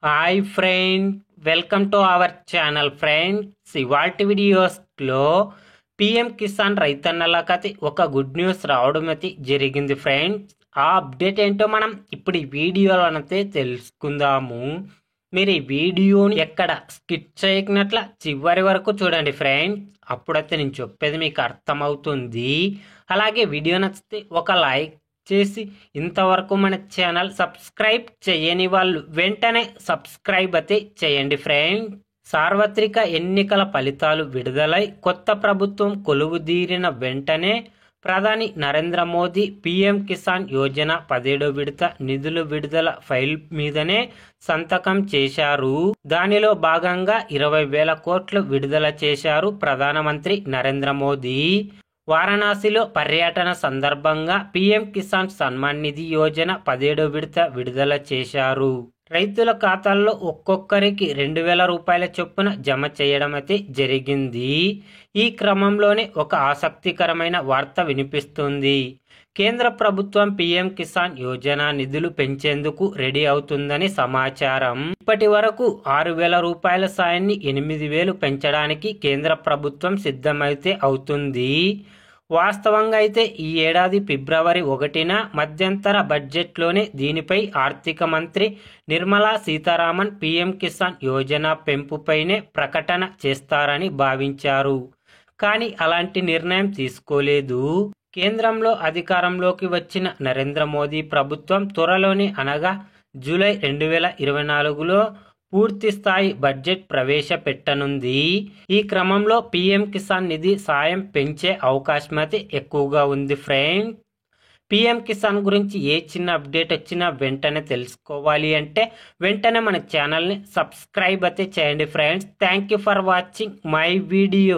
Hi friend, welcome to our channel friends. ఇవాల్టి వీడియోస్లో PM Kisan రైతన్నలకైతే ఒక గుడ్ న్యూస్ రావడం అయితే జరిగింది ఫ్రెండ్స్. ఆ అప్డేట్ ఏంటో మనం ఇప్పుడు ఈ వీడియోలోనైతే తెలుసుకుందాము. మీరు ఈ వీడియోని ఎక్కడ స్కిప్ చేయకున్నట్ల చివరి వరకు చూడండి ఫ్రెండ్స్. అప్పుడైతే నేను చెప్పేది మీకు అర్థమవుతుంది. అలాగే వీడియో నచ్చితే ఒక లైక్ చేసి ఇంతవరకు మన ఛానల్ సబ్స్క్రైబ్ చేయని వాళ్ళు వెంటనే సబ్స్క్రైబ్ అయితే చేయండి ఫ్రెండ్. సార్వత్రిక ఎన్నికల ఫలితాలు విడుదలై కొత్త ప్రభుత్వం కొలువుదీరిన వెంటనే ప్రధాని నరేంద్ర మోదీ పీఎం కిసాన్ యోజన 17వ విడత నిధుల విడుదల ఫైల్ మీదనే సంతకం చేశారు. దానిలో భాగంగా 20,000 కోట్లు విడుదల చేశారు ప్రధానమంత్రి నరేంద్ర మోదీ. వారణాసిలో పర్యటన సందర్భంగా పీఎం కిసాన్ సన్మాన్ నిధి యోజన 17వ విడత విడుదల చేశారు. రైతుల ఖాతాల్లో ఒక్కొక్కరికి 2,000 రూపాయల చొప్పున జమ చేయడం అయితే జరిగింది. ఈ క్రమంలోనే ఒక ఆసక్తికరమైన వార్త వినిపిస్తుంది. కేంద్ర ప్రభుత్వం పీఎం కిసాన్ యోజన నిధులు పెంచేందుకు రెడీ అవుతుందని సమాచారం. ఇప్పటి వరకు 6,000 రూపాయల సాయాన్ని 8,000 పెంచడానికి కేంద్ర ప్రభుత్వం సిద్ధమైతే అవుతుంది. వాస్తవంగా అయితే ఈ ఏడాది ఫిబ్రవరి 1న మధ్యంతర బడ్జెట్లోనే దీనిపై ఆర్థిక మంత్రి నిర్మలా సీతారామన్ పీఎం కిసాన్ యోజన పెంపుపైనే ప్రకటన చేస్తారని భావించారు. కానీ అలాంటి నిర్ణయం తీసుకోలేదు. కేంద్రంలో అధికారంలోకి వచ్చిన నరేంద్ర మోదీ ప్రభుత్వం త్వరలోనే అనగా జూలై 2024లో పూర్తి స్థాయి బడ్జెట్ ప్రవేశపెట్టనుంది. ఈ క్రమంలో పీఎం కిసాన్ నిధి సాయం పెంచే అవకాశం అయితే ఎక్కువగా ఉంది ఫ్రెండ్. పీఎం కిసాన్ గురించి ఏ చిన్న అప్డేట్ వచ్చినా వెంటనే తెలుసుకోవాలి అంటే వెంటనే మన ఛానల్ని సబ్స్క్రైబ్ అయితే చేయండి friends. Thank you for watching my video.